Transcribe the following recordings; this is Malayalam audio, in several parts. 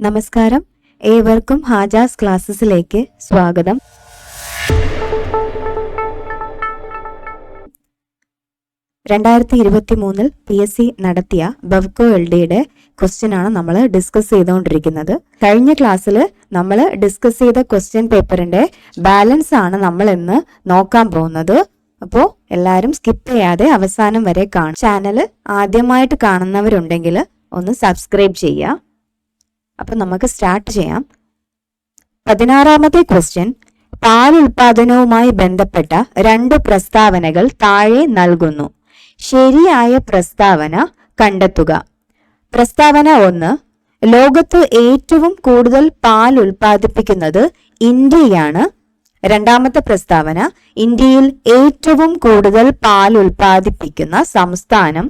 നമസ്കാരം, ഏവർക്കും ഹാജാസ് ക്ലാസ്സസിലേക്ക് സ്വാഗതം. PSC നടത്തിയ ബവ്കോ LDയുടെ ക്വസ്റ്റ്യൻ ആണ് നമ്മൾ ഡിസ്കസ് ചെയ്തുകൊണ്ടിരിക്കുന്നത്. കഴിഞ്ഞ ക്ലാസ്സിൽ നമ്മൾ ഡിസ്കസ് ചെയ്ത ക്വസ്റ്റ്യൻ പേപ്പറിന്റെ ബാലൻസ് ആണ് നമ്മൾ ഇന്ന് നോക്കാൻ പോകുന്നത്. അപ്പോൾ എല്ലാവരും സ്കിപ്പ് ചെയ്യാതെ അവസാനം വരെ കാണും. ചാനൽ ആദ്യമായിട്ട് കാണുന്നവരുണ്ടെങ്കിൽ ഒന്ന് സബ്സ്ക്രൈബ് ചെയ്യുക. അപ്പം നമുക്ക് സ്റ്റാർട്ട് ചെയ്യാം. 16ാമത്തെ ക്വസ്റ്റ്യൻ, പാൽ ഉൽപാദനവുമായി ബന്ധപ്പെട്ട 2 പ്രസ്താവനകൾ താഴെ നൽകുന്നു. ശരിയായ പ്രസ്താവന കണ്ടെത്തുക. പ്രസ്താവന 1, ലോകത്ത് ഏറ്റവും കൂടുതൽ പാൽ ഉൽപാദിപ്പിക്കുന്നത് ഇന്ത്യയാണ്. രണ്ടാമത്തെ പ്രസ്താവന, ഇന്ത്യയിൽ ഏറ്റവും കൂടുതൽ പാൽ ഉൽപാദിപ്പിക്കുന്ന സംസ്ഥാനം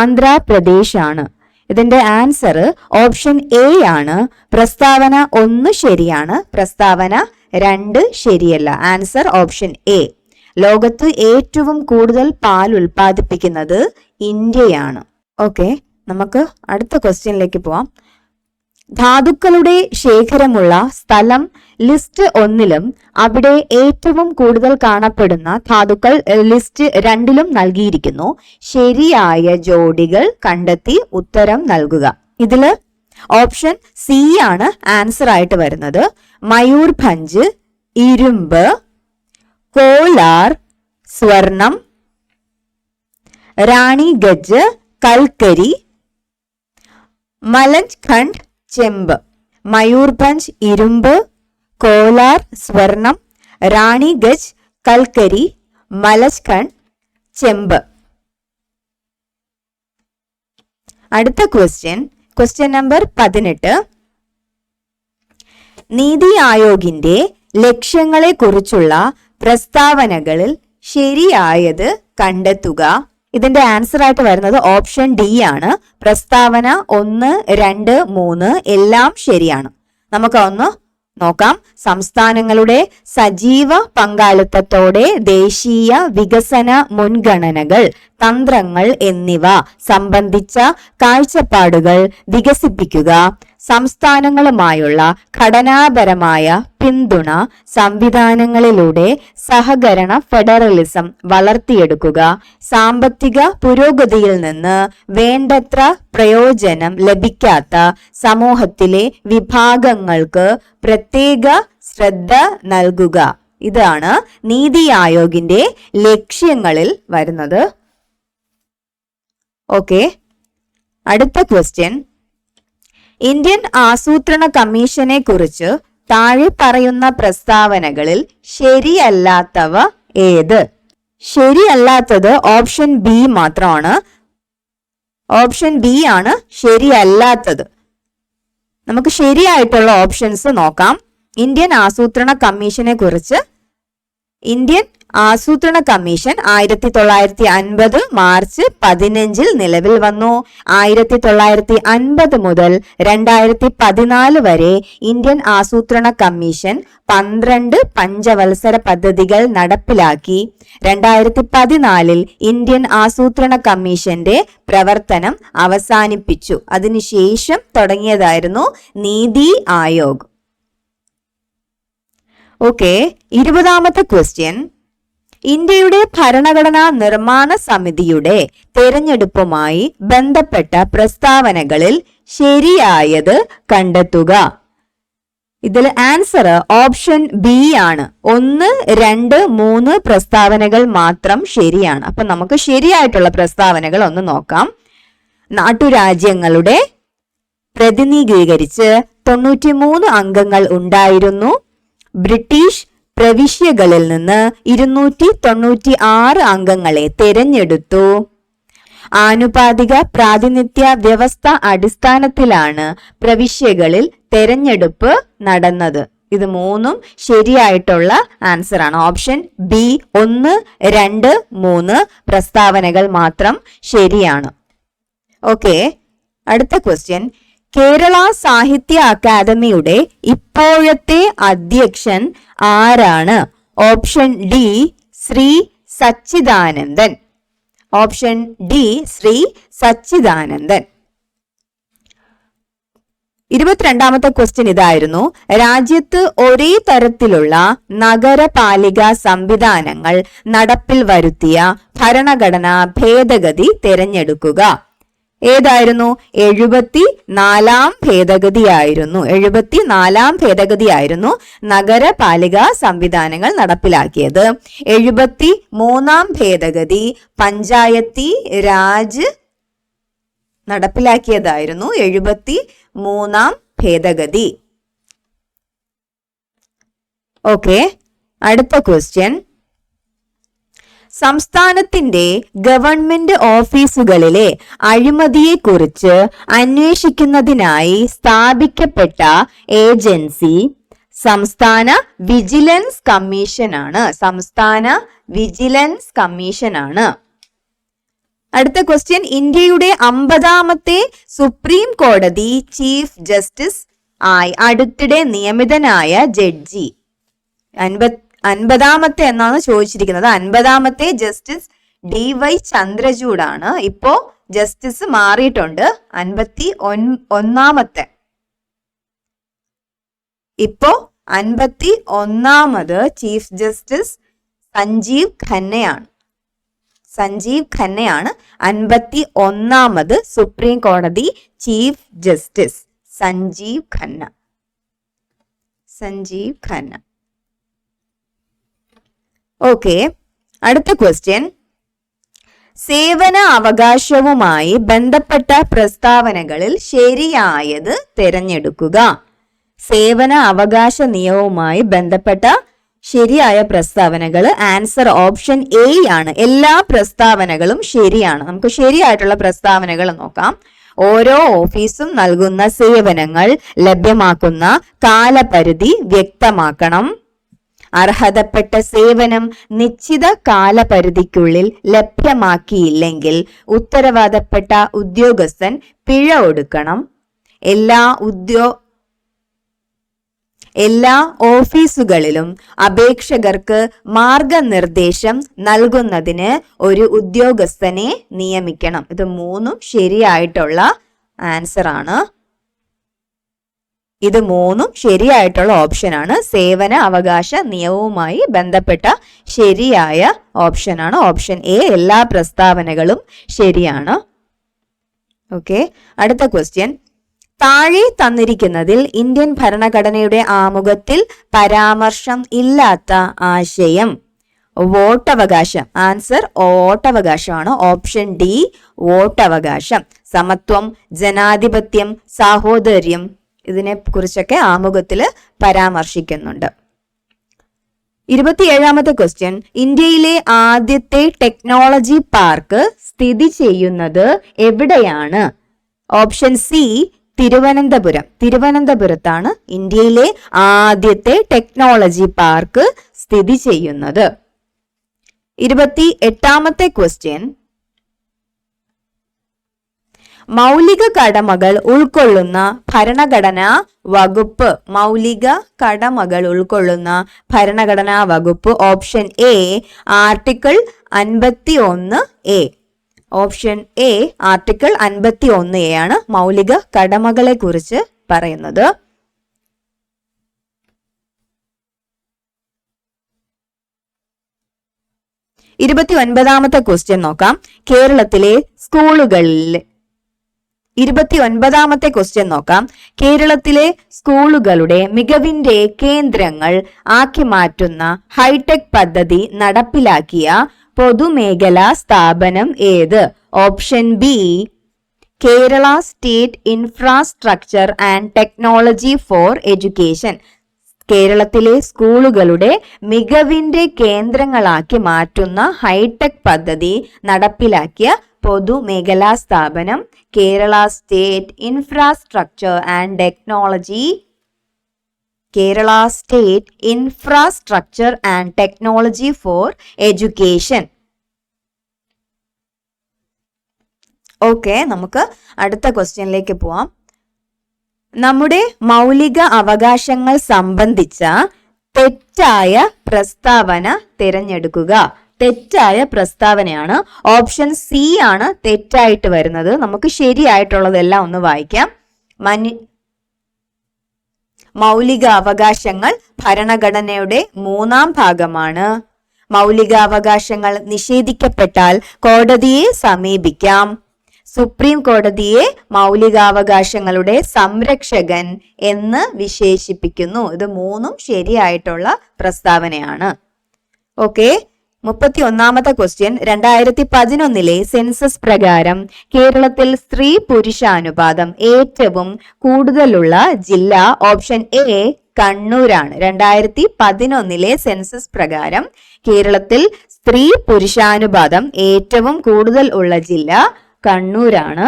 ആന്ധ്രാപ്രദേശ് ആണ്. ഇതിന്റെ ആൻസർ ഓപ്ഷൻ എ ആണ്. പ്രസ്താവന 1 ശരിയാണ്, പ്രസ്താവന 2 ശരിയല്ല. Answer option A. ലോകത്ത് ഏറ്റവും കൂടുതൽ പാൽ ഉൽപാദിപ്പിക്കുന്നത് ഇന്ത്യയാണ്. ഓക്കെ, നമുക്ക് അടുത്ത ക്വസ്റ്റ്യനിലേക്ക് പോവാം. ധാതുക്കളുടെ ശേഖരമുള്ള സ്ഥലം ലിസ്റ്റ് 1ലും അവിടെ ഏറ്റവും കൂടുതൽ കാണപ്പെടുന്ന ധാതുക്കൾ ലിസ്റ്റ് 2ലും നൽകിയിരിക്കുന്നു. ശരിയായ ജോഡികൾ കണ്ടെത്തി ഉത്തരം നൽകുക. ഇതില് ഓപ്ഷൻ സി ആണ് ആൻസർ ആയിട്ട് വരുന്നത്. മയൂർഭഞ്ച്, ഇരുമ്പ്, കോലാർ, സ്വർണം, റാണിഗഞ്ച്, കൽക്കരി, മലഞ്ച്ഖണ്ഡ്, ചെമ്പ്. മയൂർഭഞ്ച്, ഇരുമ്പ്, കോലാർ, സ്വർണം, റാണിഗഞ്ച്, കൽക്കരി, മലഞ്ച്ഖണ്ഡ്, ചെമ്പ്. അടുത്ത ക്വസ്റ്റ്യൻ നമ്പർ 18. നീതി ആയോഗിന്റെ ലക്ഷ്യങ്ങളെ കുറിച്ചുള്ള പ്രസ്താവനകളിൽ ശരിയായത് കണ്ടെത്തുക. ഇതിന്റെ ആൻസർ ആയിട്ട് വരുന്നത് ഓപ്ഷൻ ഡി ആണ്. പ്രസ്താവന 1, 2, 3 എല്ലാം ശരിയാണ്. നമുക്ക് ഒന്ന് നോക്കാം. സംസ്ഥാനങ്ങളുടെ സജീവ പങ്കാളിത്തത്തോടെ ദേശീയ വികസന മുൻഗണനകൾ, തന്ത്രങ്ങൾ എന്നിവ സംബന്ധിച്ച കാഴ്ചപ്പാടുകൾ വികസിപ്പിക്കുക. സംസ്ഥാനങ്ങളുമായുള്ള ഘടനാപരമായ പിന്തുണ സംവിധാനങ്ങളിലൂടെ സഹകരണ ഫെഡറലിസം വളർത്തിയെടുക്കുക. സാമ്പത്തിക പുരോഗതിയിൽ നിന്ന് വേണ്ടത്ര പ്രയോജനം ലഭിക്കാത്ത സമൂഹത്തിലെ വിഭാഗങ്ങൾക്ക് പ്രത്യേക ശ്രദ്ധ നൽകുക. ഇതാണ് നീതി ആയോഗിന്റെ ലക്ഷ്യങ്ങളിൽ വരുന്നത്. ഓക്കെ, അടുത്ത ക്വസ്റ്റ്യൻ, ഇന്ത്യൻ ആസൂത്രണ കമ്മീഷനെ കുറിച്ച് താഴെ പറയുന്ന പ്രസ്താവനകളിൽ ശരിയല്ലാത്തവ ഏത്? ശരിയല്ലാത്തത് ഓപ്ഷൻ ബി മാത്രമാണ്. ഓപ്ഷൻ ബി ആണ് ശരിയല്ലാത്തത്. നമുക്ക് ശരിയായിട്ടുള്ള ഓപ്ഷൻസ് നോക്കാം. ഇന്ത്യൻ ആസൂത്രണ കമ്മീഷനെ കുറിച്ച്, ഇന്ത്യൻ ആസൂത്രണ കമ്മീഷൻ 1950 മാർച്ച് 15 നിലവിൽ വന്നു. 1950 മുതൽ 2014 വരെ ഇന്ത്യൻ ആസൂത്രണ കമ്മീഷൻ 12 പഞ്ചവത്സര പദ്ധതികൾ നടപ്പിലാക്കി. 2014 ഇന്ത്യൻ ആസൂത്രണ കമ്മീഷന്റെ പ്രവർത്തനം അവസാനിപ്പിച്ചു. അതിനുശേഷം തുടങ്ങിയതായിരുന്നു നീതി ആയോഗ്. ഓക്കെ, 20ാമത്തെ ക്വസ്റ്റ്യൻ, ഇന്ത്യയുടെ ഭരണഘടനാ നിർമ്മാണ സമിതിയുടെ തെരഞ്ഞെടുപ്പുമായി ബന്ധപ്പെട്ട പ്രസ്താവനകളിൽ ശരിയായത് കണ്ടെത്തുക. ഇതിൽ ആൻസർ ഓപ്ഷൻ ബി ആണ്. 1, 2, 3 പ്രസ്താവനകൾ മാത്രം ശരിയാണ്. അപ്പൊ നമുക്ക് ശരിയായിട്ടുള്ള പ്രസ്താവനകൾ ഒന്ന് നോക്കാം. നാട്ടുരാജ്യങ്ങളുടെ പ്രതിനിധീകരിച്ച് 93 അംഗങ്ങൾ ഉണ്ടായിരുന്നു. ബ്രിട്ടീഷ് പ്രവിശ്യകളിൽ നിന്ന് 296 അംഗങ്ങളെ തെരഞ്ഞെടുത്തു. ആനുപാതിക പ്രാതിനിധ്യ വ്യവസ്ഥ അടിസ്ഥാനത്തിലാണ് പ്രവിശ്യകളിൽ തെരഞ്ഞെടുപ്പ് നടന്നത്. ഇത് 3ഉം ശരിയായിട്ടുള്ള ആൻസർ ആണ്. ഓപ്ഷൻ ബി 1, 2, 3 പ്രസ്താവനകൾ മാത്രം ശരിയാണ്. ഓക്കെ, അടുത്ത ക്വസ്റ്റ്യൻ, കേരള സാഹിത്യ അക്കാദമിയുടെ ഇപ്പോഴത്തെ അധ്യക്ഷൻ ആരാണ്? Option D Shri Sachidanandan. Option D Shri Sachidanandan. 22ാമത്തെ ക്വസ്റ്റ്യൻ ഇതായിരുന്നു. രാജ്യത്ത് ഒരേ തരത്തിലുള്ള നഗരപാലിക സംവിധാനങ്ങൾ നടപ്പിൽ വരുത്തിയ ഭരണഘടനാ ഭേദഗതി തിരഞ്ഞെടുക്കുക. ഏതായിരുന്നു? 74ാം ഭേദഗതിയായിരുന്നു. 74ാം ഭേദഗതിയായിരുന്നു നഗരപാലിക സംവിധാനങ്ങൾ നടപ്പിലാക്കിയത്. 73ാം ഭേദഗതി പഞ്ചായത്തി രാജ് നടപ്പിലാക്കിയതായിരുന്നു. 73ാം ഭേദഗതി. ഓക്കെ, അടുത്ത ക്വസ്റ്റ്യൻ. സംസ്ഥാനത്തിന്റെ ഗവൺമെന്റ് ഓഫീസുകളിലെ അഴിമതിയെക്കുറിച്ച് അന്വേഷിക്കുന്നതിനായി സ്ഥാപിക്കപ്പെട്ട ഏജൻസി സംസ്ഥാന വിജിലൻസ് കമ്മീഷനാണ്. സംസ്ഥാന വിജിലൻസ് കമ്മീഷനാണ്. അടുത്ത ക്വസ്റ്റ്യൻ. ഇന്ത്യയുടെ 50ാമത്തെ സുപ്രീം കോടതി ചീഫ് ജസ്റ്റിസ് ആയി അടുത്തിടെ നിയമിതനായ ജഡ്ജി 50ാമത്തെ എന്നാണ് ചോദിച്ചിരിക്കുന്നത്. 50ാമത്തെ ജസ്റ്റിസ് DY ചന്ദ്രചൂഡാണ്. ഇപ്പോ ജസ്റ്റിസ് മാറിയിട്ടുണ്ട്. 51ാമത്തെ ഇപ്പോ 51ാമത് ചീഫ് ജസ്റ്റിസ് സഞ്ജീവ് ഖന്നയാണ്. സഞ്ജീവ് ഖന്നയാണ് 51ാമത് സുപ്രീം കോടതി chief justice. Sanjeev Khanna. Sanjeev Khanna. Okay, അടുത്ത ക്വസ്റ്റ്യൻ. സേവന അവകാശവുമായി ബന്ധപ്പെട്ട പ്രസ്താവനകളിൽ ശരിയായത് തിരഞ്ഞെടുക്കുക. സേവന അവകാശ നിയമവുമായി ബന്ധപ്പെട്ട ശരിയായ പ്രസ്താവനകൾ. ആൻസർ ഓപ്ഷൻ എ ആണ്. എല്ലാ പ്രസ്താവനകളും ശരിയാണ്. നമുക്ക് ശരിയായിട്ടുള്ള പ്രസ്താവനകൾ നോക്കാം. ഓരോ ഓഫീസും നൽകുന്ന സേവനങ്ങൾ ലഭ്യമാക്കുന്ന കാലപരിധി വ്യക്തമാക്കണം. അർഹതപ്പെട്ട സേവനം നിശ്ചിത കാലപരിധിക്കുള്ളിൽ ലഭ്യമാക്കിയില്ലെങ്കിൽ ഉത്തരവാദപ്പെട്ട ഉദ്യോഗസ്ഥൻ പിഴ ഒടുക്കണം. എല്ലാ ഓഫീസുകളിലും അപേക്ഷകർക്ക് മാർഗനിർദ്ദേശം നൽകുന്നതിന് ഒരു ഉദ്യോഗസ്ഥനെ നിയമിക്കണം. ഇത് മൂന്നും ശരിയായിട്ടുള്ള ആൻസർ ആണ്. ഇത് മൂന്നും ശരിയായിട്ടുള്ള ഓപ്ഷനാണ്. സേവന അവകാശ നിയമവുമായി ബന്ധപ്പെട്ട ശരിയായ ഓപ്ഷനാണ് ഓപ്ഷൻ എ. എല്ലാ പ്രസ്താവനകളും ശരിയാണ്. ഓക്കെ, അടുത്ത ക്വസ്റ്റ്യൻ. താഴെ തന്നിരിക്കുന്നതിൽ ഇന്ത്യൻ ഭരണഘടനയുടെ ആമുഖത്തിൽ പരാമർശം ഇല്ലാത്ത ആശയം. വോട്ടവകാശം. ആൻസർ വോട്ടവകാശമാണ്. ഓപ്ഷൻ ഡി വോട്ടവകാശം. സമത്വം, ജനാധിപത്യം, സാഹോദര്യം ഇതിനെ കുറിച്ചൊക്കെ ആമുഖത്തിൽ പരാമർശിക്കുന്നുണ്ട്. 27ാമത്തെ ക്വസ്റ്റ്യൻ. ഇന്ത്യയിലെ ആദ്യത്തെ ടെക്നോളജി പാർക്ക് സ്ഥിതി ചെയ്യുന്നത് എവിടെയാണ്? Option C Thiruvananthapuram. തിരുവനന്തപുരത്താണ് ഇന്ത്യയിലെ ആദ്യത്തെ ടെക്നോളജി പാർക്ക് സ്ഥിതി ചെയ്യുന്നത്. 28ാമത്തെ ക്വസ്റ്റ്യൻ. മൗലിക കടമകൾ ഉൾക്കൊള്ളുന്ന ഭരണഘടനാ വകുപ്പ്. മൗലിക കടമകൾ ഉൾക്കൊള്ളുന്ന ഭരണഘടനാ വകുപ്പ്. Option A article 51A. Option A article 51A ആണ് മൗലിക കടമകളെ കുറിച്ച് പറയുന്നത്. ഇരുപത്തിയൊൻപതാമത്തെ ക്വസ്റ്റ്യൻ നോക്കാം. കേരളത്തിലെ സ്കൂളുകളിൽ 29ാമത്തെ ക്വസ്റ്റ്യൻ നോക്കാം. കേരളത്തിലെ സ്കൂളുകളുടെ മികവിന്റെ കേന്ദ്രങ്ങൾ ആക്കി മാറ്റുന്ന ഹൈടെക് പദ്ധതി നടപ്പിലാക്കിയ പൊതുമേഖലാ സ്ഥാപനം ഏത്? Option B Kerala state infrastructure and technology for education. കേരളത്തിലെ സ്കൂളുകളുടെ മികവിന്റെ കേന്ദ്രങ്ങളാക്കി മാറ്റുന്ന ഹൈടെക് പദ്ധതി നടപ്പിലാക്കിയ പൊതുമേഖലാ സ്ഥാപനം Kerala state infrastructure and technology. Kerala state infrastructure and technology for education. Okay, നമുക്ക് അടുത്ത ക്വസ്റ്റ്യനിലേക്ക് പോവാം. നമ്മുടെ മൗലിക അവകാശങ്ങൾ സംബന്ധിച്ച തെറ്റായ പ്രസ്താവന തിരഞ്ഞെടുക്കുക. തെറ്റായ പ്രസ്താവനയാണ്. ഓപ്ഷൻ സി ആണ് തെറ്റായിട്ട് വരുന്നത്. നമുക്ക് ശരിയായിട്ടുള്ളതെല്ലാം ഒന്ന് വായിക്കാം. മൗലിക അവകാശങ്ങൾ ഭരണഘടനയുടെ 3-ാം ഭാഗമാണ്. മൗലികാവകാശങ്ങൾ നിഷേധിക്കപ്പെട്ടാൽ കോടതിയെ സമീപിക്കാം. സുപ്രീം കോടതിയെ മൗലികാവകാശങ്ങളുടെ സംരക്ഷകൻ എന്ന് വിശേഷിപ്പിക്കുന്നു. ഇത് 3ഉം ശരിയായിട്ടുള്ള പ്രസ്താവനയാണ്. Okay, 31ാമത്തെ question. 2011 സെൻസസ് പ്രകാരം കേരളത്തിൽ സ്ത്രീ പുരുഷ അനുപാതം ഏറ്റവും കൂടുതലുള്ള ജില്ല ഓപ്ഷൻ എ കണ്ണൂരാണ്. 2011 സെൻസസ് പ്രകാരം കേരളത്തിൽ സ്ത്രീ പുരുഷാനുപാതം ഏറ്റവും കൂടുതൽ ഉള്ള ജില്ല കണ്ണൂരാണ്.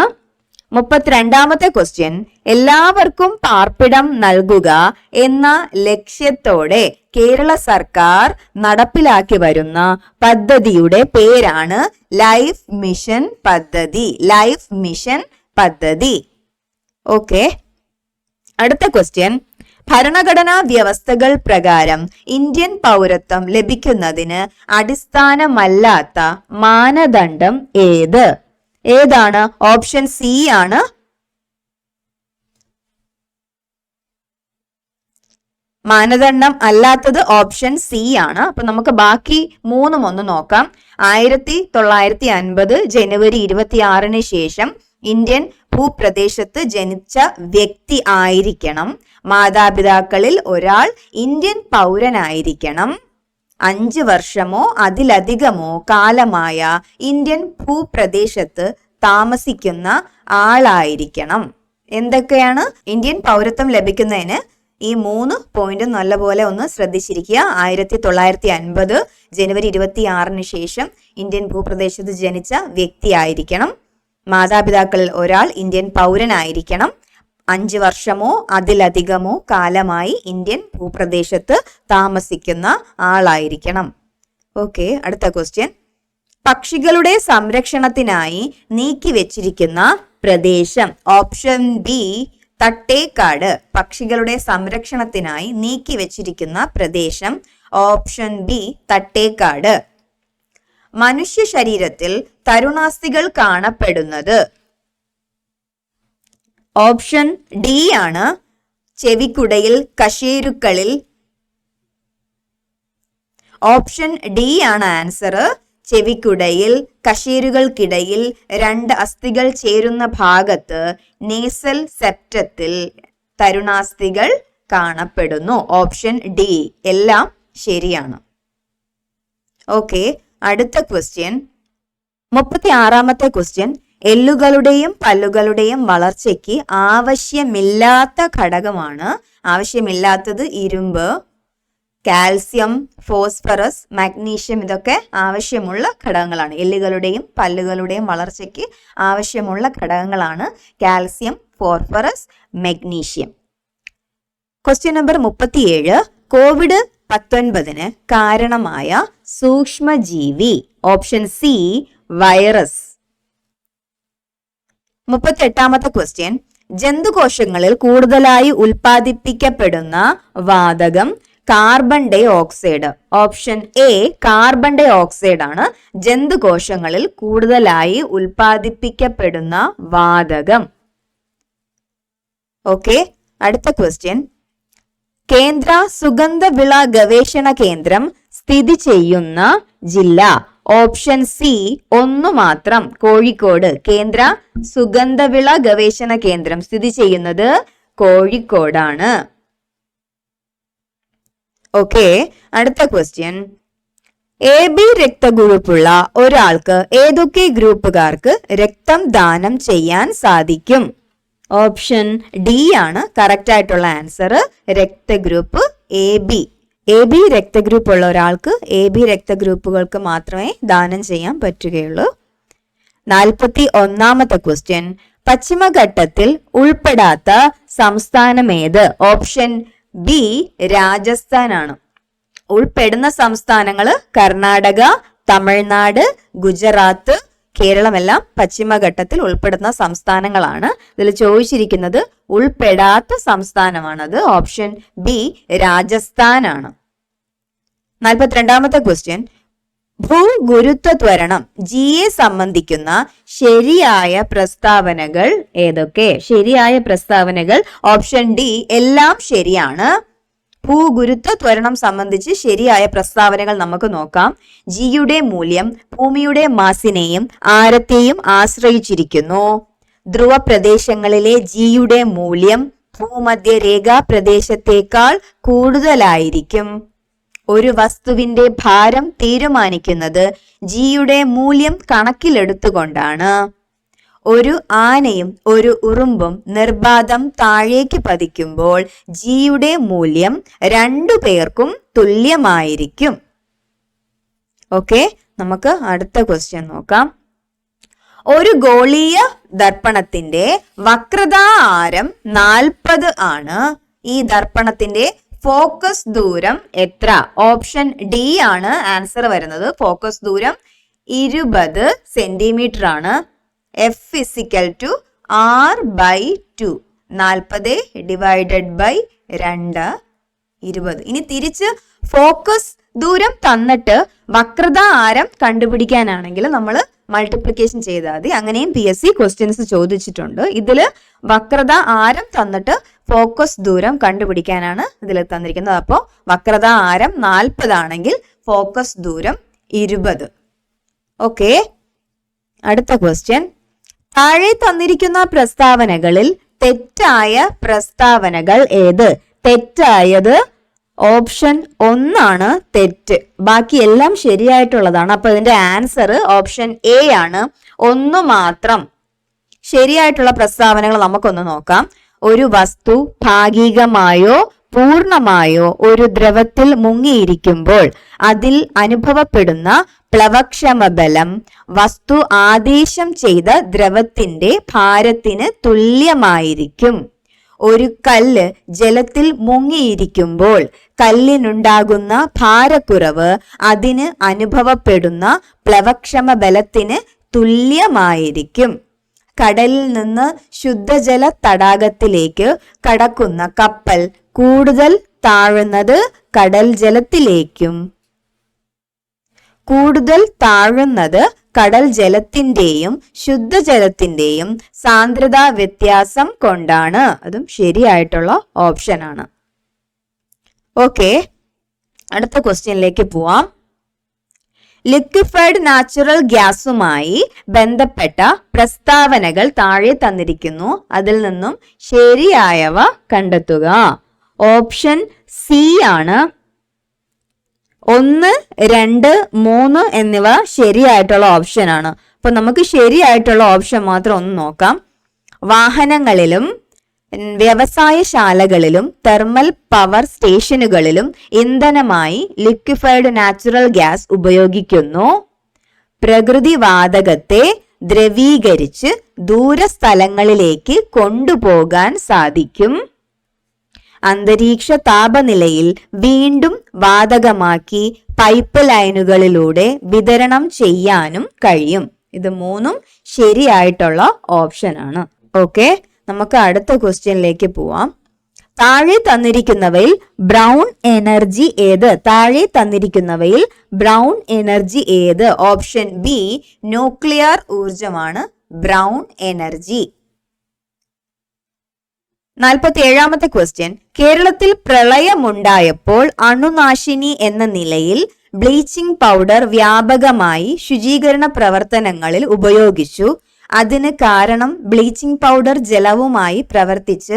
32ാമത്തെ ക്വസ്റ്റ്യൻ. എല്ലാവർക്കും പാർപ്പിടം നൽകുക എന്ന ലക്ഷ്യത്തോടെ കേരള സർക്കാർ നടപ്പിലാക്കി വരുന്ന പദ്ധതിയുടെ പേരാണ് ലൈഫ് മിഷൻ പദ്ധതി. ലൈഫ് മിഷൻ പദ്ധതി. ഓക്കെ, അടുത്ത ക്വസ്റ്റ്യൻ. ഭരണഘടനാ വ്യവസ്ഥകൾ പ്രകാരം ഇന്ത്യൻ പൗരത്വം ലഭിക്കുന്നതിന് അടിസ്ഥാനമല്ലാത്ത മാനദണ്ഡം ഏതാണ്? ഓപ്ഷൻ സി ആണ്. മാനദണ്ഡം അല്ലാത്തത് ഓപ്ഷൻ സി ആണ്. അപ്പൊ നമുക്ക് ബാക്കി 3ഉം ഒന്ന് നോക്കാം. 1950 ജനുവരി 26 ശേഷം ഇന്ത്യൻ ഭൂപ്രദേശത്ത് ജനിച്ച വ്യക്തി ആയിരിക്കണം. മാതാപിതാക്കളിൽ ഒരാൾ ഇന്ത്യൻ പൗരനായിരിക്കണം. 5 വർഷമോ അതിലധികമോ കാലമായ ഇന്ത്യൻ ഭൂപ്രദേശത്ത് താമസിക്കുന്ന ആളായിരിക്കണം. എന്തൊക്കെയാണ് ഇന്ത്യൻ പൗരത്വം ലഭിക്കുന്നതിന്? ഈ 3 പോയിന്റ് നല്ലപോലെ ഒന്ന് ശ്രദ്ധിച്ചിരിക്കുക. 1950 ജനുവരി 26 ശേഷം ഇന്ത്യൻ ഭൂപ്രദേശത്ത് ജനിച്ച വ്യക്തി ആയിരിക്കണം. മാതാപിതാക്കളിൽ ഒരാൾ ഇന്ത്യൻ പൗരനായിരിക്കണം. 5 വർഷമോ അതിലധികമോ കാലമായി ഇന്ത്യൻ ഭൂപ്രദേശത്ത് താമസിക്കുന്ന ആളായിരിക്കണം. ഓക്കെ, അടുത്ത ക്വസ്റ്റ്യൻ. പക്ഷികളുടെ സംരക്ഷണത്തിനായി നീക്കിവെച്ചിരിക്കുന്ന പ്രദേശം ഓപ്ഷൻ ബി തട്ടേക്കാട്. പക്ഷികളുടെ സംരക്ഷണത്തിനായി നീക്കിവെച്ചിരിക്കുന്ന പ്രദേശം ഓപ്ഷൻ ബി തട്ടേക്കാട്. മനുഷ്യ ശരീരത്തിൽ തരുണാസ്ഥികൾ കാണപ്പെടുന്നത് ഓപ്ഷൻ ഡി ആണ്. ചെവിക്കുടയിൽ, കശേരുക്കളിൽ. ഓപ്ഷൻ ഡി ആണ് ആൻസർ. ചെവിക്കുടയിൽ, കശേരുകൾക്കിടയിൽ 2 അസ്ഥികൾ ചേരുന്ന ഭാഗത്ത് നേസൽ സെപ്റ്റത്തിൽ തരുണാസ്ഥികൾ കാണപ്പെടുന്നു. Option D. എല്ലാം ശരിയാണ്. ഓക്കെ, അടുത്ത ക്വസ്റ്റ്യൻ. 36ാമത്തെ ക്വസ്റ്റ്യൻ. എല്ലുകളുടെയും പല്ലുകളുടെയും വളർച്ചയ്ക്ക് ആവശ്യമില്ലാത്ത ഘടകമാണ്. ആവശ്യമില്ലാത്തത് ഇരുമ്പ്, കാൽസ്യം, ഫോസ്ഫറസ്, മാഗ്നീഷ്യം. ഇതൊക്കെ ആവശ്യമുള്ള ഘടകങ്ങളാണ്. എല്ലുകളുടെയും പല്ലുകളുടെയും വളർച്ചയ്ക്ക് ആവശ്യമുള്ള ഘടകങ്ങളാണ് calcium, phosphorus, magnesium. Question number 37. COVID-19 കാരണമായ സൂക്ഷ്മജീവി ഓപ്ഷൻ സി വൈറസ്. 38ാമത്തെ ക്വസ്റ്റ്യൻ. ജന്തുകോശങ്ങളിൽ കൂടുതലായി ഉൽപ്പാദിപ്പിക്കപ്പെടുന്ന വാതകം carbon dioxide. Option A carbon dioxide ആണ് ജന്തുകോശങ്ങളിൽ കൂടുതലായി ഉൽപ്പാദിപ്പിക്കപ്പെടുന്ന വാതകം. ഓക്കെ, അടുത്ത ക്വസ്റ്റ്യൻ. കേന്ദ്ര സുഗന്ധവിള ഗവേഷണ കേന്ദ്രം സ്ഥിതി ചെയ്യുന്ന ജില്ല ഓപ്ഷൻ സി 1 മാത്രം, കോഴിക്കോട്. കേന്ദ്ര സുഗന്ധവിള ഗവേഷണ കേന്ദ്രം സ്ഥിതി ചെയ്യുന്നത് കോഴിക്കോടാണ്. ഓക്കെ, അടുത്ത ക്വസ്റ്റ്യൻ. AB രക്തഗ്രൂപ്പുള്ള ഒരാൾക്ക് ഏതൊക്കെ ഗ്രൂപ്പുകാർക്ക് രക്തം ദാനം ചെയ്യാൻ സാധിക്കും? ഓപ്ഷൻ ഡി ആണ് കറക്റ്റ് ആയിട്ടുള്ള ആൻസർ. രക്തഗ്രൂപ്പ് AB രക്തഗ്രൂപ്പ് ഉള്ള ഒരാൾക്ക് AB രക്തഗ്രൂപ്പുകൾക്ക് മാത്രമേ ദാനം ചെയ്യാൻ പറ്റുകയുള്ളൂ. 41ാമത്തെ ക്വസ്റ്റ്യൻ. പശ്ചിമഘട്ടത്തിൽ ഉൾപ്പെടാത്ത സംസ്ഥാനം ഏത്? ഓപ്ഷൻ ബി രാജസ്ഥാൻ ആണ്. ഉൾപ്പെടുന്ന സംസ്ഥാനങ്ങൾ കർണാടക, തമിഴ്നാട്, ഗുജറാത്ത്, കേരളമെല്ലാം പശ്ചിമഘട്ടത്തിൽ ഉൾപ്പെടുന്ന സംസ്ഥാനങ്ങളാണ്. ഇതിൽ ചോദിച്ചിരിക്കുന്നത് ഉൾപ്പെടാത്ത സംസ്ഥാനമാണത്. ഓപ്ഷൻ ബി രാജസ്ഥാൻ ആണ്. 42ാമത്തെ ക്വസ്റ്റ്യൻ. ഭൂഗുരുത്വ ത്വരണം ജിയെ സംബന്ധിക്കുന്ന ശരിയായ പ്രസ്താവനകൾ ഏതൊക്കെ? ശരിയായ പ്രസ്താവനകൾ ഓപ്ഷൻ ഡി എല്ലാം ശരിയാണ്. ഭൂഗുരുത്വ ത്വരണം സംബന്ധിച്ച് ശരിയായ പ്രസ്താവനകൾ നമുക്ക് നോക്കാം. ജിയുടെ മൂല്യം ഭൂമിയുടെ മാസിനെയും ആരത്തെയും ആശ്രയിച്ചിരിക്കുന്നു. ധ്രുവ പ്രദേശങ്ങളിലെ ജിയുടെ മൂല്യം ഭൂമധ്യരേഖാ പ്രദേശത്തേക്കാൾ കൂടുതലായിരിക്കും. ഒരു വസ്തുവിന്റെ ഭാരം തീരുമാനിക്കുന്നത് ജിയുടെ മൂല്യം കണക്കിലെടുത്തുകൊണ്ടാണ്. ഒരു ആനയും ഒരു ഉറുമ്പും നിർബാധം താഴേക്ക് പതിക്കുമ്പോൾ ജിയുടെ മൂല്യം 2 പേർക്കും തുല്യമായിരിക്കും. ഓക്കെ, നമുക്ക് അടുത്ത ക്വസ്റ്റ്യൻ നോക്കാം. ഒരു ഗോളീയ ദർപ്പണത്തിന്റെ വക്രതാ ആരം 40 ആണ്. ഈ ദർപ്പണത്തിന്റെ ഫോക്കസ് ദൂരം എത്ര? ഓപ്ഷൻ ഡി ആണ് ആൻസർ വരുന്നത്. ഫോക്കസ് ദൂരം 20 സെന്റിമീറ്റർ ആണ്. F = R/2. 40 divided by 2 20. ഇനി തിരിച്ച് ഫോക്കസ് ദൂരം തന്നിട്ട് വക്രതാ ആരം കണ്ടുപിടിക്കാനാണെങ്കിൽ നമ്മൾ മൾട്ടിപ്ലിക്കേഷൻ ചെയ്താൽ മതി. അങ്ങനെയും PSC ക്വസ്റ്റ്യൻസ് ചോദിച്ചിട്ടുണ്ട്. ഇതില് വക്രതാ ആരം തന്നിട്ട് ഫോക്കസ് ദൂരം കണ്ടുപിടിക്കാനാണ് ഇതിൽ തന്നിരിക്കുന്നത്. അപ്പോൾ വക്രതാ ആരം 40 ആണെങ്കിൽ ഫോക്കസ് ദൂരം 20. ഓക്കെ, അടുത്ത ക്വസ്റ്റ്യൻ. താഴെ തന്നിരിക്കുന്ന പ്രസ്താവനകളിൽ തെറ്റായ പ്രസ്താവനകൾ ഏത്? തെറ്റായത് ഓപ്ഷൻ 1 ആണ് തെറ്റ്. ബാക്കി എല്ലാം ശരിയായിട്ടുള്ളതാണ്. അപ്പൊ ഇതിന്റെ ആൻസർ ഓപ്ഷൻ എ ആണ്. 1 മാത്രം ശരിയായിട്ടുള്ള പ്രസ്താവനകൾ നമുക്കൊന്ന് നോക്കാം. ഒരു വസ്തു ഭാഗികമായോ പൂർണമായോ ഒരു ദ്രവത്തിൽ മുങ്ങിയിരിക്കുമ്പോൾ അതിൽ അനുഭവപ്പെടുന്ന പ്ലവക്ഷമ ബലം വസ്തു ആദേശം ചെയ്ത ദ്രവത്തിന്റെ ഭാരത്തിന് തുല്യമായിരിക്കും. ഒരു കല്ല് ജലത്തിൽ മുങ്ങിയിരിക്കുമ്പോൾ കല്ലിനുണ്ടാകുന്ന ഭാരക്കുറവ് അതിന് അനുഭവപ്പെടുന്ന പ്ലവക്ഷമ ബലത്തിന് തുല്യമായിരിക്കും. കടലിൽ നിന്ന് ശുദ്ധജല തടാകത്തിലേക്ക് കടക്കുന്ന കപ്പൽ കൂടുതൽ താഴുന്നത് കടൽ ജലത്തിന്റെയും ശുദ്ധജലത്തിന്റെയും സാന്ദ്രതാ വ്യത്യാസം കൊണ്ടാണ്. അതും ശരിയായിട്ടുള്ള ഓപ്ഷൻ ആണ്. ഓക്കെ, അടുത്ത ക്വസ്റ്റ്യനിലേക്ക് പോവാം. ലിക്വിഫൈഡ് നാച്ചുറൽ ഗ്യാസുമായി ബന്ധപ്പെട്ട പ്രസ്താവനകൾ താഴെ തന്നിരിക്കുന്നു. അതിൽ നിന്നും ശരിയായവ കണ്ടെത്തുക. ഓപ്ഷൻ സി ആണ്. 1, 2, 3 എന്നിവ ശരിയായിട്ടുള്ള ഓപ്ഷൻ ആണ്. അപ്പൊ നമുക്ക് ശരിയായിട്ടുള്ള ഓപ്ഷൻ മാത്രം ഒന്ന് നോക്കാം. വാഹനങ്ങളിലും വ്യവസായശാലകളിലും തെർമൽ പവർ സ്റ്റേഷനുകളിലും ഇന്ധനമായി ലിക്വിഫൈഡ് നാച്ചുറൽ ഗ്യാസ് ഉപയോഗിക്കുന്നു. പ്രകൃതിവാതകത്തെ ദ്രവീകരിച്ച് ദൂരസ്ഥലങ്ങളിലേക്ക് കൊണ്ടുപോകാൻ സാധിക്കും. അന്തരീക്ഷ താപനിലയിൽ വീണ്ടും വാതകമാക്കി പൈപ്പ് ലൈനുകളിലൂടെ വിതരണം ചെയ്യാനും കഴിയും. ഇത് 3ഉം ശരിയായിട്ടുള്ള ഓപ്ഷൻ ആണ്. ഓക്കെ, നമുക്ക് അടുത്ത ക്വസ്റ്റ്യനിലേക്ക് പോവാം. താഴെ തന്നിരിക്കുന്നവയിൽ ബ്രൗൺ എനർജി ഏത്? ഓപ്ഷൻ ബി ന്യൂക്ലിയർ ഊർജമാണ് ബ്രൗൺ എനർജി. 47ാമത്തെ ക്വസ്റ്റ്യൻ. കേരളത്തിൽ പ്രളയമുണ്ടായപ്പോൾ അണുനാശിനി എന്ന നിലയിൽ ബ്ലീച്ചിങ് പൗഡർ വ്യാപകമായി ശുചീകരണ പ്രവർത്തനങ്ങളിൽ ഉപയോഗിച്ചു. അതിന് കാരണം ബ്ലീച്ചിങ് പൗഡർ ജലവുമായി പ്രവർത്തിച്ച്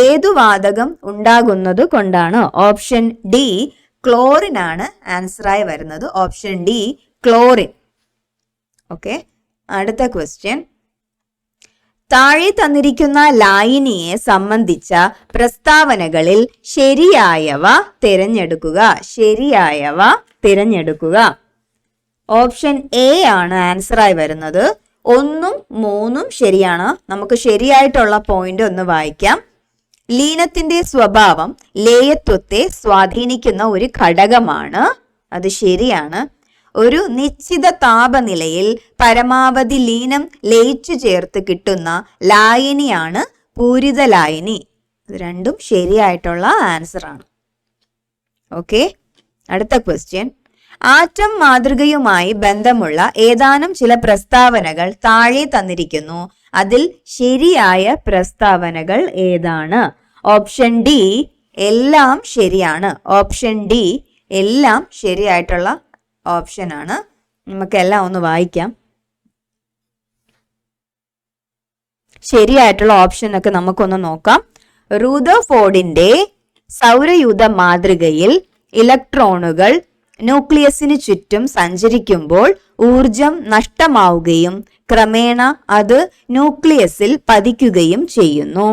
ഏതു വാതകം ഉണ്ടാകുന്നത് കൊണ്ടാണ്? ഓപ്ഷൻ ഡി ക്ലോറിൻ ആണ് ആൻസറായി വരുന്നത്. Option D chlorine. ഓക്കെ, അടുത്ത ക്വസ്റ്റ്യൻ. താഴെ തന്നിരിക്കുന്ന ലായിനിയെ സംബന്ധിച്ച പ്രസ്താവനകളിൽ ശരിയായവ തിരഞ്ഞെടുക്കുക. ഓപ്ഷൻ എ ആണ് ആൻസറായി വരുന്നത്. 1ഉം 3ഉം ശരിയാണ്. നമുക്ക് ശരിയായിട്ടുള്ള പോയിന്റ് ഒന്ന് വായിക്കാം. ലീനത്തിന്റെ സ്വഭാവം ലേയത്വത്തെ സ്വാധീനിക്കുന്ന ഒരു ഘടകമാണ്. അത് ശരിയാണ്. ഒരു നിശ്ചിത താപനിലയിൽ പരമാവധി ലീനം ലയിച്ചു ചേർത്ത് കിട്ടുന്ന ലായനിയാണ് പൂരിത ലായനി. ഇത് രണ്ടും ശരിയായിട്ടുള്ള ആൻസർ ആണ്. ഓക്കെ, അടുത്ത ക്വസ്റ്റ്യൻ. ആറ്റം മാതൃകയുമായി ബന്ധമുള്ള ഏതാനും ചില പ്രസ്താവനകൾ താഴെ തന്നിരിക്കുന്നു. അതിൽ ശരിയായ പ്രസ്താവനകൾ ഏതാണ്? ഓപ്ഷൻ ഡി എല്ലാം ശരിയാണ്. ഓപ്ഷൻ ഡി എല്ലാം ശരിയായിട്ടുള്ള ഓപ്ഷനാണ്. നമുക്കെല്ലാം ഒന്ന് വായിക്കാം. ശരിയായിട്ടുള്ള ഓപ്ഷൻ ഒക്കെ നമുക്കൊന്ന് നോക്കാം. റൂദർഫോർഡിന്റെ സൗരയൂഥ മാതൃകയിൽ ഇലക്ട്രോണുകൾ ന്യൂക്ലിയസിന് ചുറ്റും സഞ്ചരിക്കുമ്പോൾ ഊർജം നഷ്ടമാവുകയും ക്രമേണ അത് ന്യൂക്ലിയസിൽ പതിക്കുകയും ചെയ്യുന്നു.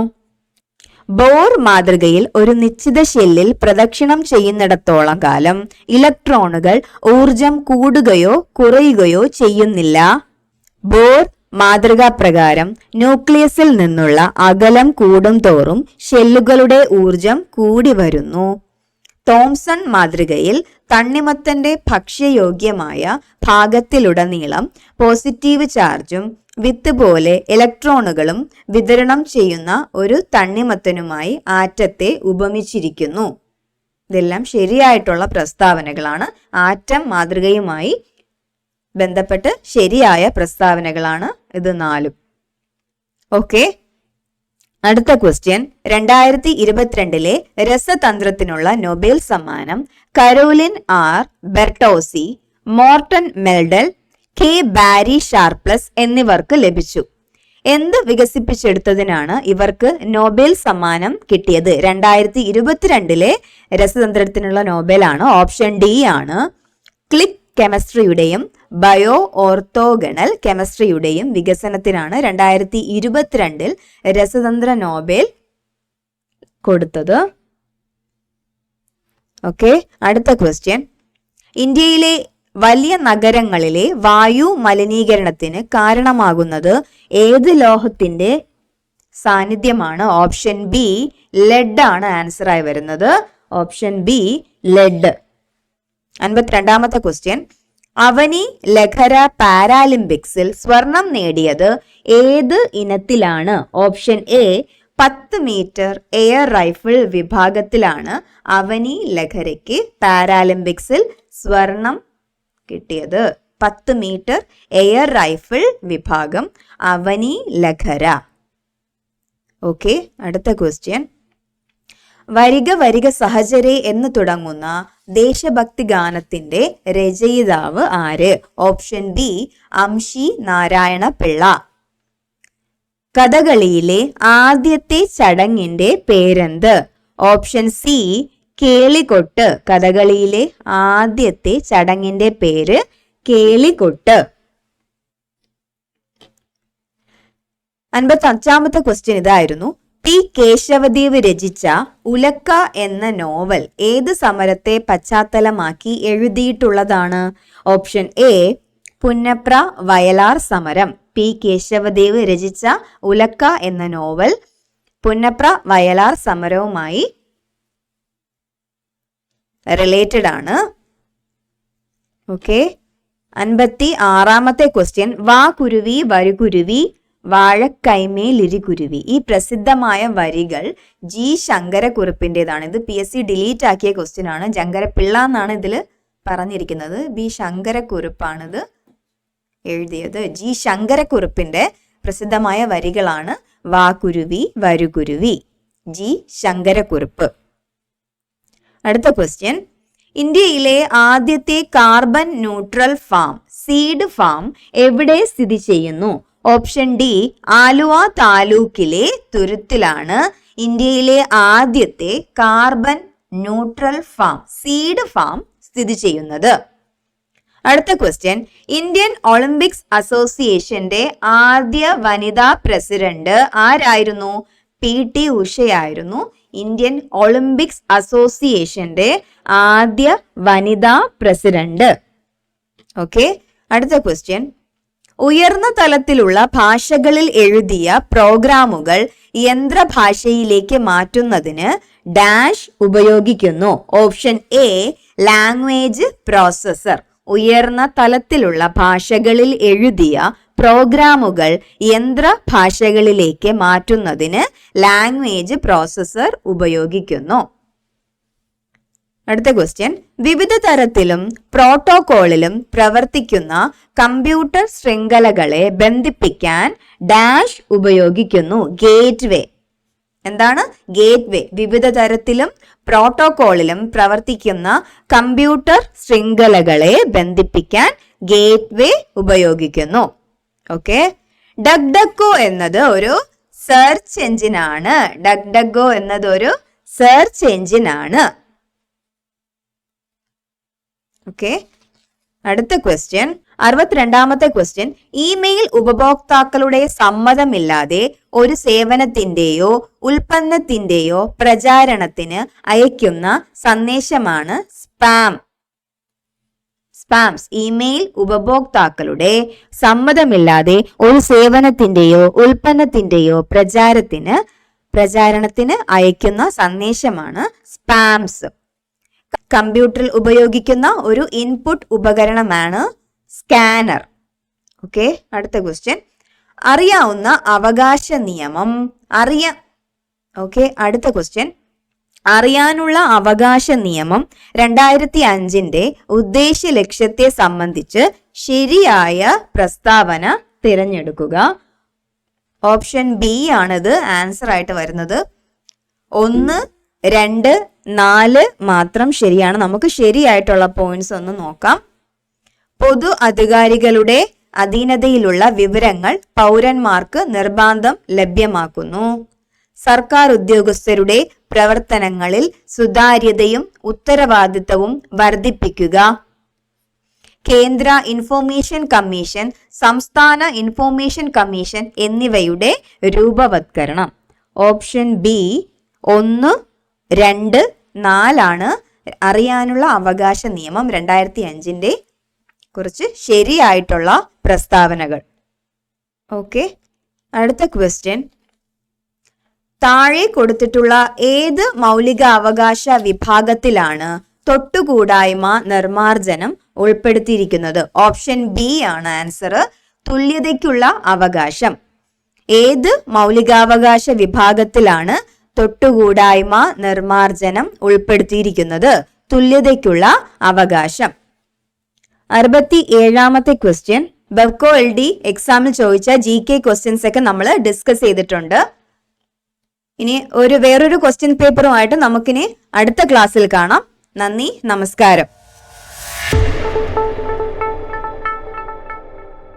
ബോർ മാതൃകയിൽ ഒരു നിശ്ചിത ഷെല്ലിൽ പ്രദക്ഷിണം ചെയ്യുന്നിടത്തോളം കാലം ഇലക്ട്രോണുകൾ ഊർജം കൂടുകയോ കുറയുകയോ ചെയ്യുന്നില്ല. ബോർ മാതൃകാപ്രകാരം ന്യൂക്ലിയസിൽ നിന്നുള്ള അകലം കൂടും തോറും ഷെല്ലുകളുടെ ഊർജം കൂടി വരുന്നു. തോംസൺ മാതൃകയിൽ തണ്ണിമത്തന്റെ ഭക്ഷ്യയോഗ്യമായ ഭാഗത്തിലുടനീളം പോസിറ്റീവ് ചാർജും വിത്ത് പോലെ ഇലക്ട്രോണുകളും വിതരണം ചെയ്യുന്ന ഒരു തണ്ണിമത്തനുമായി ആറ്റത്തെ ഉപമിച്ചിരിക്കുന്നു. ഇതെല്ലാം ശരിയായിട്ടുള്ള പ്രസ്താവനകളാണ്. ആറ്റം മാതൃകയുമായി ബന്ധപ്പെട്ട് ശരിയായ പ്രസ്താവനകളാണ് ഇത് 4. ഓക്കെ, അടുത്ത ക്വസ്റ്റ്യൻ. 2022 രസതന്ത്രത്തിനുള്ള നൊബേൽ സമ്മാനം Carolyn R Bertozzi, Morten Meldal, K Barry Sharpless എന്നിവർക്ക് ലഭിച്ചു. എന്ത് വികസിപ്പിച്ചെടുത്തതിനാണ് ഇവർക്ക് നോബേൽ സമ്മാനം കിട്ടിയത്? 2022 രസതന്ത്രത്തിനുള്ള നോബേലാണ്. ഓപ്ഷൻ ഡി ആണ്. ക്ലിക്ക് കെമിസ്ട്രിയുടെയും ബയോ ഓർത്തോഗണൽ കെമിസ്ട്രിയുടെയും വികസനത്തിനാണ് 2022 രസതന്ത്ര നോബേൽ കൊടുത്തത്. ഓക്കെ, അടുത്ത ക്വസ്റ്റ്യൻ. ഇന്ത്യയിലെ വലിയ നഗരങ്ങളിലെ വായു മലിനീകരണത്തിന് കാരണമാകുന്നത് ഏത് ലോഹത്തിന്റെ സാന്നിധ്യമാണ്? ഓപ്ഷൻ ബി ലെഡ് ആണ് ആൻസർ ആയി വരുന്നത്. Option B lead. 52ാമത്തെ ക്വസ്റ്റ്യൻ. അവനി ലഖര പാരാലിമ്പിക്സിൽ സ്വർണം നേടിയത് ഏത് ഇനത്തിലാണ്? Option A 10 metre air rifle വിഭാഗത്തിലാണ് അവനി ലഖരയ്ക്ക് പാരാലിമ്പിക്സിൽ സ്വർണം കിട്ടിയത്. 10 മീറ്റർ എയർ റൈഫിൾ വിഭാഗം അവനി ലഖര. ഓക്കെ, അടുത്ത ക്വസ്റ്റ്യൻ. വരിക വരിക സഹചരേ എന്ന് തുടങ്ങുന്ന ദേശഭക്തി ഗാനത്തിന്റെ രചയിതാവ് ആര്? Option B Amshi Narayana Pillai. കഥകളിയിലെ ആദ്യത്തെ ചടങ്ങിന്റെ പേരെന്ത്? ഓപ്ഷൻ സി കേളികൊട്ട്. കഥകളിയിലെ ആദ്യത്തെ ചടങ്ങിന്റെ പേര് കേളികൊട്ട്. 55ാമത്തെ ക്വസ്റ്റ്യൻ ഇതായിരുന്നു. ടി കേശവദേവ് രചിച്ച ഉലക്ക എന്ന നോവൽ ഏത് സമരത്തെ പശ്ചാത്തലമാക്കി എഴുതിയിട്ടുള്ളതാണ്? ഓപ്ഷൻ എ പുന്നപ്ര വയലാർ സമരം. പി കേശവദേവ് രചിച്ച ഉലക്ക എന്ന നോവൽ പുന്നപ്ര വയലാർ സമരവുമായി റിലേറ്റഡ് ആണ്. ഓക്കെ, 56ാമത്തെ ക്വസ്റ്റ്യൻ. വാ കുരുവി വരുകുരുവി വാഴക്കൈമേലിരികുരുവി. ഈ പ്രസിദ്ധമായ വരികൾ ജി ശങ്കരക്കുറുപ്പിൻ്റെതാണ്. ഇത് PSC ഡിലീറ്റ് ആക്കിയ ക്വസ്റ്റ്യൻ ആണ്. ശങ്കരപ്പിള്ള എന്നാണ് ഇതിൽ പറഞ്ഞിരിക്കുന്നത്. ബി ശങ്കരക്കുറുപ്പാണിത് എഴുതിയത്. ജി ശങ്കരക്കുറുപ്പിന്റെ പ്രസിദ്ധമായ വരികളാണ് വാ കുരുവി വരുകുരുവി. ജി ശങ്കരക്കുറുപ്പ്. അടുത്ത ക്വസ്റ്റ്യൻ. ഇന്ത്യയിലെ ആദ്യത്തെ carbon neutral farm seed farm എവിടെ സ്ഥിതി ചെയ്യുന്നു? ഓപ്ഷൻ ഡി ആലുവ താലൂക്കിലെ തുരുത്തിലാണ് ഇന്ത്യയിലെ ആദ്യത്തെ carbon neutral farm seed farm സ്ഥിതി ചെയ്യുന്നത്. അടുത്ത ക്വസ്റ്റ്യൻ. ഇന്ത്യൻ ഒളിമ്പിക്സ് അസോസിയേഷന്റെ ആദ്യ വനിതാ പ്രസിഡന്റ് ആരായിരുന്നു? PT ഉഷയായിരുന്നു ഇന്ത്യൻ ഒളിമ്പിക്സ് അസോസിയേഷന്റെ ആദ്യ വനിതാ പ്രസിഡന്റ്. ഓക്കെ, അടുത്ത ക്വസ്റ്റ്യൻ. ഉയർന്ന തലത്തിലുള്ള ഭാഷകളിൽ എഴുതിയ പ്രോഗ്രാമുകൾ യന്ത്രഭാഷയിലേക്ക് മാറ്റുന്നതിന് ഡാഷ് ഉപയോഗിക്കുന്നു? Option A language processor. ഉയർന്ന തലത്തിലുള്ള ഭാഷകളിൽ എഴുതിയ പ്രോഗ്രാമുകൾ യന്ത്രഭാഷകളിലേക്ക് മാറ്റുന്നതിന് ലാംഗ്വേജ് പ്രോസസർ ഉപയോഗിക്കുന്നു. അടുത്ത ക്വസ്റ്റ്യൻ, വിവിധ തരത്തിലും പ്രോട്ടോകോളിലും പ്രവർത്തിക്കുന്ന കമ്പ്യൂട്ടർ ശൃംഖലകളെ ബന്ധിപ്പിക്കാൻ ഡാഷ് ഉപയോഗിക്കുന്നു. ഗേറ്റ്വേ. എന്താണ്? ഗേറ്റ്വേ. വിവിധ തരത്തിലും പ്രോട്ടോകോളിലും പ്രവർത്തിക്കുന്ന കമ്പ്യൂട്ടർ ശൃംഖലകളെ ബന്ധിപ്പിക്കാൻ ഗേറ്റ്വേ ഉപയോഗിക്കുന്നു. ഓക്കെ. ഡക്ഡക്കോ എന്നത് ഒരു സെർച്ച് എഞ്ചിൻ ആണ്. ഡക്ഡക്കോ എന്നത് ഒരു സെർച്ച് എഞ്ചിൻ ആണ്. ഓക്കെ. അടുത്ത ക്വസ്റ്റ്യൻ, 62ാമത്തെ ക്വസ്റ്റ്യൻ, ഇമെയിൽ ഉപഭോക്താക്കളുടെ സമ്മതമില്ലാതെ ഒരു സേവനത്തിന്റെയോ ഉൽപ്പന്നത്തിന്റെയോ പ്രചാരണത്തിന് അയക്കുന്ന സന്ദേശമാണ് സ്പാം. സ്പാംസ്. ഇമെയിൽ ഉപഭോക്താക്കളുടെ സമ്മതമില്ലാതെ ഒരു സേവനത്തിന്റെയോ ഉൽപ്പന്നത്തിന്റെയോ പ്രചാരണത്തിന് അയക്കുന്ന സന്ദേശമാണ് സ്പാംസ്. കമ്പ്യൂട്ടറിൽ ഉപയോഗിക്കുന്ന ഒരു ഇൻപുട്ട് ഉപകരണമാണ് സ്കാനർ. ഓക്കെ. അടുത്ത ക്വസ്റ്റ്യൻ, അറിയാവുന്ന അവകാശ നിയമം. അടുത്ത ക്വസ്റ്റ്യൻ, അറിയാനുള്ള അവകാശ നിയമം 2005 ഉദ്ദേശ ലക്ഷ്യത്തെ സംബന്ധിച്ച് ശരിയായ പ്രസ്താവന തിരഞ്ഞെടുക്കുക. ഓപ്ഷൻ ബി ആണിത് ആൻസർ ആയിട്ട് വരുന്നത്. 1, 2, 4 മാത്രം ശരിയാണ്. നമുക്ക് ശരിയായിട്ടുള്ള പോയിന്റ്സ് ഒന്ന് നോക്കാം. പൊതു അധികാരികളുടെ അധീനതയിലുള്ള വിവരങ്ങൾ പൗരന്മാർക്ക് നിർബാധം ലഭ്യമാക്കുന്നു. സർക്കാർ ഉദ്യോഗസ്ഥരുടെ പ്രവർത്തനങ്ങളിൽ സുതാര്യതയും ഉത്തരവാദിത്തവും വർദ്ധിപ്പിക്കുക. കേന്ദ്ര ഇൻഫോർമേഷൻ കമ്മീഷൻ, സംസ്ഥാന ഇൻഫോർമേഷൻ കമ്മീഷൻ എന്നിവയുടെ രൂപവത്കരണം. ഓപ്ഷൻ ബി 1, 2, 4 ആണ് അറിയാനുള്ള അവകാശ നിയമം 2005 കുറിച്ച് ശരിയായിട്ടുള്ള പ്രസ്താവനകൾ. ഓക്കെ. അടുത്ത ക്വസ്റ്റ്യൻ, താഴെ കൊടുത്തിട്ടുള്ള ഏത് മൗലിക അവകാശ വിഭാഗത്തിലാണ് തൊട്ടുകൂടായ്മ നിർമാർജനം ഉൾപ്പെടുത്തിയിരിക്കുന്നത്? ഓപ്ഷൻ ബി ആണ് ആൻസർ. തുല്യതയ്ക്കുള്ള അവകാശം. ഏത് മൗലികാവകാശ വിഭാഗത്തിലാണ് തൊട്ടുകൂടായ്മ നിർമാർജനം ഉൾപ്പെടുത്തിയിരിക്കുന്നത്? തുല്യതയ്ക്കുള്ള അവകാശം. 67ാമത്തെ ക്വസ്റ്റ്യൻ, ബെവ്കോ LD എക്സാമിൽ ചോദിച്ച GK ക്വസ്റ്റ്യൻസ് ഒക്കെ നമ്മൾ ഡിസ്കസ് ചെയ്തിട്ടുണ്ട്. ഇനി വേറൊരു ക്വസ്റ്റ്യൻ പേപ്പറുമായിട്ട് നമുക്കിനി അടുത്ത ക്ലാസ്സിൽ കാണാം. നന്ദി, നമസ്കാരം.